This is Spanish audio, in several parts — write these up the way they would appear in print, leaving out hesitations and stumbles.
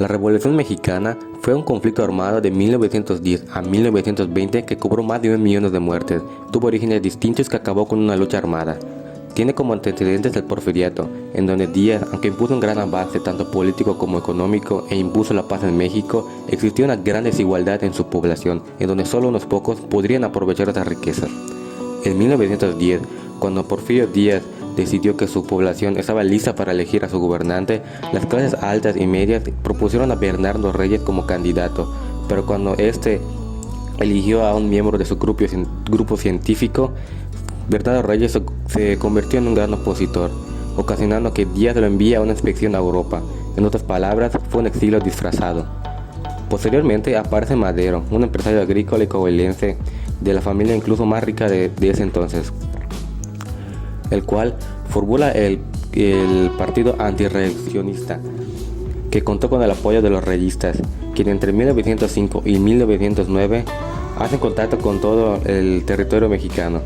La Revolución Mexicana fue un conflicto armado de 1910 a 1920 que cobró más de 1 millón de muertes. Tuvo orígenes distintos que acabó con una lucha armada. Tiene como antecedentes el Porfiriato, en donde Díaz, aunque impuso un gran avance tanto político como económico e impuso la paz en México, existía una gran desigualdad en su población, en donde solo unos pocos podrían aprovechar esas riquezas. En 1910, cuando Porfirio Díaz decidió que su población estaba lista para elegir a su gobernante, las clases altas y medias propusieron a Bernardo Reyes como candidato, pero cuando este eligió a un miembro de su grupo científico, Bernardo Reyes se convirtió en un gran opositor, ocasionando que Díaz lo envíe a una inspección a Europa. En otras palabras, fue un exilio disfrazado. Posteriormente aparece Madero, un empresario agrícola y coahuilense de la familia incluso más rica de ese entonces, el cual formula el partido antirreeleccionista, que contó con el apoyo de los reyistas, quienes entre 1905 y 1909 hacen contacto con todo el territorio mexicano.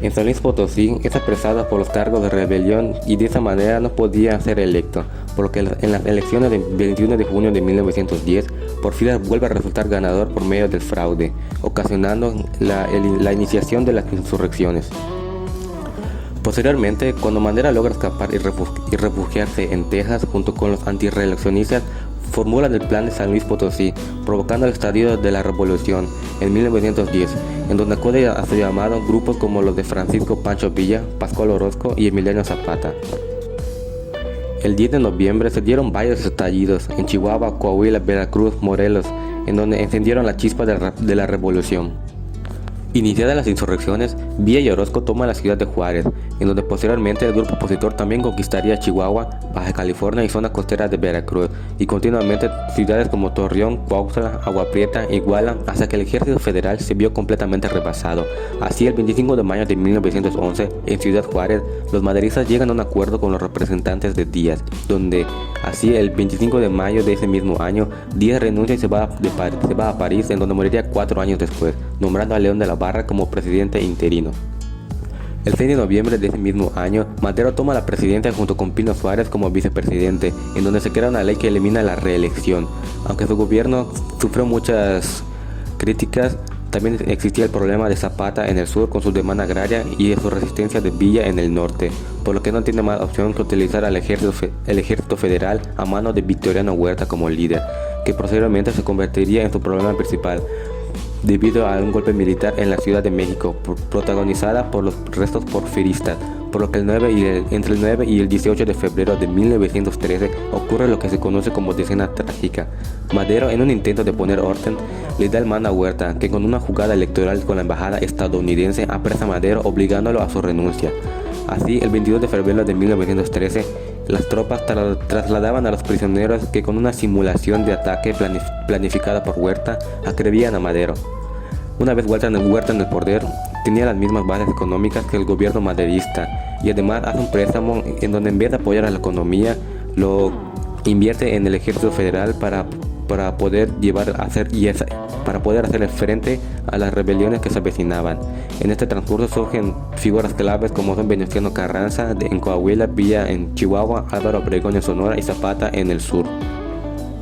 En San Luis Potosí es apresado por los cargos de rebelión y de esa manera no podía ser electo, por lo que en las elecciones del 21 de junio de 1910, Porfirio vuelve a resultar ganador por medio del fraude, ocasionando la iniciación de las insurrecciones. Posteriormente, cuando Madero logra escapar y refugiarse en Texas junto con los antirreeleccionistas, formulan el Plan de San Luis Potosí, provocando el estallido de la Revolución en 1910, en donde acuden a su llamado grupos como los de Francisco Pancho Villa, Pascual Orozco y Emiliano Zapata. El 10 de noviembre se dieron varios estallidos en Chihuahua, Coahuila, Veracruz, Morelos, en donde encendieron la chispa de la revolución. Iniciadas las insurrecciones, Villa y Orozco toman la ciudad de Juárez, en donde posteriormente el grupo opositor también conquistaría Chihuahua, Baja California y zonas costeras de Veracruz, y continuamente ciudades como Torreón, Cuautla, Agua Prieta, Iguala, hasta que el ejército federal se vio completamente rebasado. Así, el 25 de mayo de 1911, en Ciudad Juárez, los maderistas llegan a un acuerdo con los representantes de Díaz, donde, así, el 25 de mayo de ese mismo año, Díaz renuncia y se va a París, en donde moriría 4 años después, nombrando a León de la Barra como presidente interino. El 6 de noviembre de ese mismo año, Madero toma la presidencia junto con Pino Suárez como vicepresidente, en donde se crea una ley que elimina la reelección. Aunque su gobierno sufrió muchas críticas, también existía el problema de Zapata en el sur con su demanda agraria y de su resistencia de Villa en el norte, por lo que no tiene más opción que utilizar al ejército federal a mano de Victoriano Huerta como líder, que posteriormente se convertiría en su problema principal, debido a un golpe militar en la Ciudad de México, protagonizada por los restos porfiristas, por lo que entre el 9 y el 18 de febrero de 1913 ocurre lo que se conoce como Decena Trágica. Madero, en un intento de poner orden, le da el mando a Huerta, que con una jugada electoral con la embajada estadounidense apresa a Madero obligándolo a su renuncia. Así, el 22 de febrero de 1913, las tropas trasladaban a los prisioneros que con una simulación de ataque planificada por Huerta, agredían a Madero. Una vez Huerta en el poder, tenía las mismas bases económicas que el gobierno maderista y además hace un préstamo en donde en vez de apoyar a la economía, lo invierte en el ejército federal para poder hacer frente a las rebeliones que se avecinaban. En este transcurso surgen figuras claves como son Venustiano Carranza en Coahuila, Villa en Chihuahua, Álvaro Obregón en Sonora y Zapata en el sur,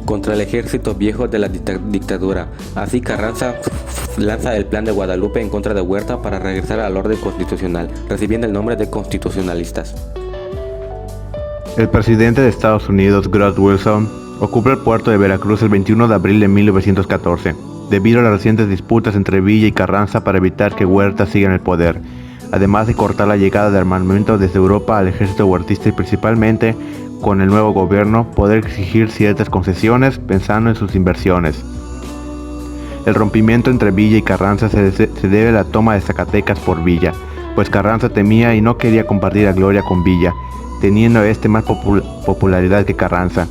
contra el ejército viejo de la dictadura. Así, Carranza lanza el Plan de Guadalupe en contra de Huerta para regresar al orden constitucional, recibiendo el nombre de constitucionalistas. El presidente de Estados Unidos, Woodrow Wilson, ocupa el puerto de Veracruz el 21 de abril de 1914, debido a las recientes disputas entre Villa y Carranza para evitar que Huerta siga en el poder, además de cortar la llegada de armamento desde Europa al ejército huertista y principalmente, con el nuevo gobierno, poder exigir ciertas concesiones pensando en sus inversiones. El rompimiento entre Villa y Carranza se debe a la toma de Zacatecas por Villa, pues Carranza temía y no quería compartir la gloria con Villa, teniendo más popularidad que Carranza.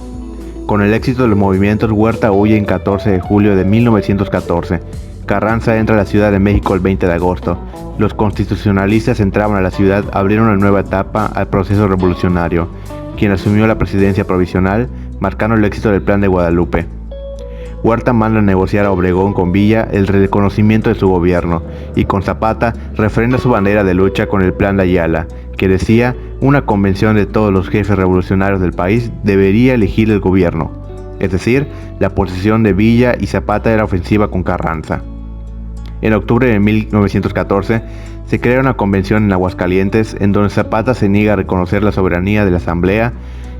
Con el éxito de los movimientos, Huerta huye en 14 de julio de 1914. Carranza entra a la Ciudad de México el 20 de agosto. Los constitucionalistas entraban a la ciudad, abrieron una nueva etapa al proceso revolucionario, quien asumió la presidencia provisional, marcando el éxito del Plan de Guadalupe. Huerta manda a negociar a Obregón con Villa el reconocimiento de su gobierno, y con Zapata refrenda su bandera de lucha con el Plan de Ayala, que decía: una convención de todos los jefes revolucionarios del país debería elegir el gobierno. es decir, la posesión de Villa y Zapata era ofensiva con Carranza. En octubre de 1914 se crea una convención en Aguascalientes en donde Zapata se niega a reconocer la soberanía de la Asamblea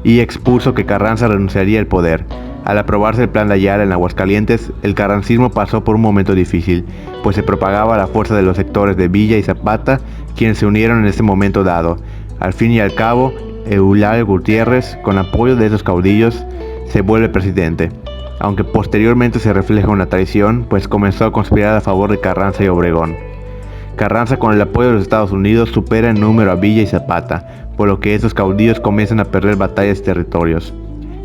y expuso que Carranza renunciaría al poder. Al aprobarse el plan de Ayala en Aguascalientes, el carrancismo pasó por un momento difícil, pues se propagaba la fuerza de los sectores de Villa y Zapata, quienes se unieron en ese momento dado. Al fin y al cabo, Eulalio Gutiérrez, con apoyo de esos caudillos, se vuelve presidente, aunque posteriormente se refleja una traición, pues comenzó a conspirar a favor de Carranza y Obregón. Carranza, con el apoyo de los Estados Unidos, supera en número a Villa y Zapata, por lo que estos caudillos comienzan a perder batallas y territorios.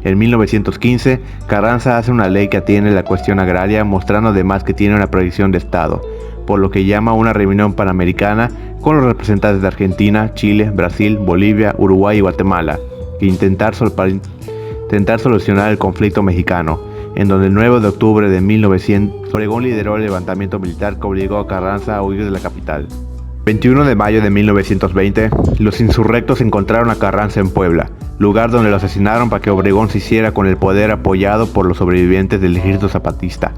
En 1915, Carranza hace una ley que atiende la cuestión agraria, mostrando además que tiene una proyección de Estado, por lo que llama a una reunión panamericana con los representantes de Argentina, Chile, Brasil, Bolivia, Uruguay y Guatemala, que intentar solucionar el conflicto mexicano, en donde el 9 de octubre de 1900, Obregón lideró el levantamiento militar que obligó a Carranza a huir de la capital. 21 de mayo de 1920, los insurrectos encontraron a Carranza en Puebla, lugar donde lo asesinaron para que Obregón se hiciera con el poder apoyado por los sobrevivientes del ejército zapatista.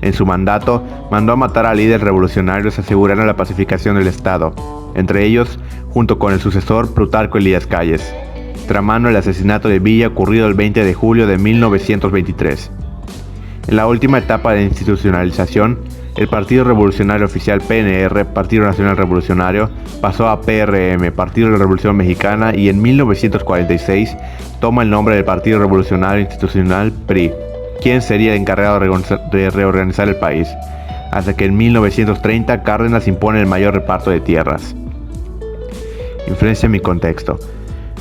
En su mandato, mandó a matar a líderes revolucionarios asegurando la pacificación del Estado, entre ellos, junto con el sucesor Plutarco Elías Calles, tramando el asesinato de Villa ocurrido el 20 de julio de 1923. En la última etapa de institucionalización, el Partido Revolucionario Oficial PNR, Partido Nacional Revolucionario, pasó a PRM, Partido de la Revolución Mexicana, y en 1946 toma el nombre del Partido Revolucionario Institucional PRI, quien sería el encargado de reorganizar el país, hasta que en 1930 Cárdenas impone el mayor reparto de tierras. Influencia en mi contexto.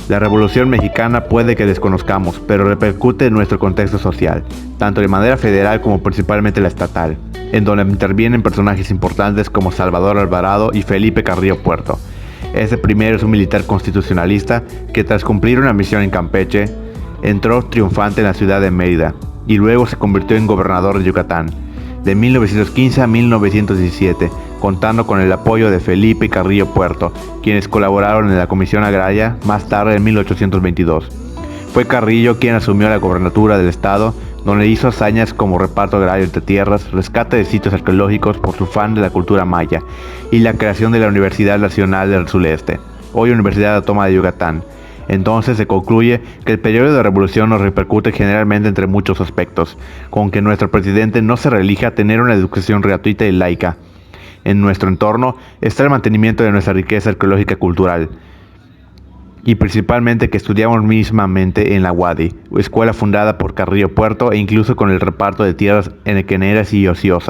La Revolución Mexicana puede que desconozcamos, pero repercute en nuestro contexto social, tanto de manera federal como principalmente la estatal, en donde intervienen personajes importantes como Salvador Alvarado y Felipe Carrillo Puerto. Este primero es un militar constitucionalista que, tras cumplir una misión en Campeche, entró triunfante en la ciudad de Mérida y luego se convirtió en gobernador de Yucatán, de 1915 a 1917, contando con el apoyo de Felipe Carrillo Puerto, quienes colaboraron en la Comisión Agraria más tarde en 1822. Fue Carrillo quien asumió la gobernatura del estado, donde hizo hazañas como reparto agrario entre tierras, rescate de sitios arqueológicos por su fan de la cultura maya y la creación de la Universidad Nacional del Sureste, hoy Universidad Autónoma de Yucatán. Entonces se concluye que el periodo de revolución nos repercute generalmente entre muchos aspectos, con que nuestro presidente no se reelija a tener una educación gratuita y laica. En nuestro entorno está el mantenimiento de nuestra riqueza arqueológica y cultural, y principalmente que estudiamos mismamente en la UADY, escuela fundada por Carrillo Puerto, e incluso con el reparto de tierras enequeneras y ociosas.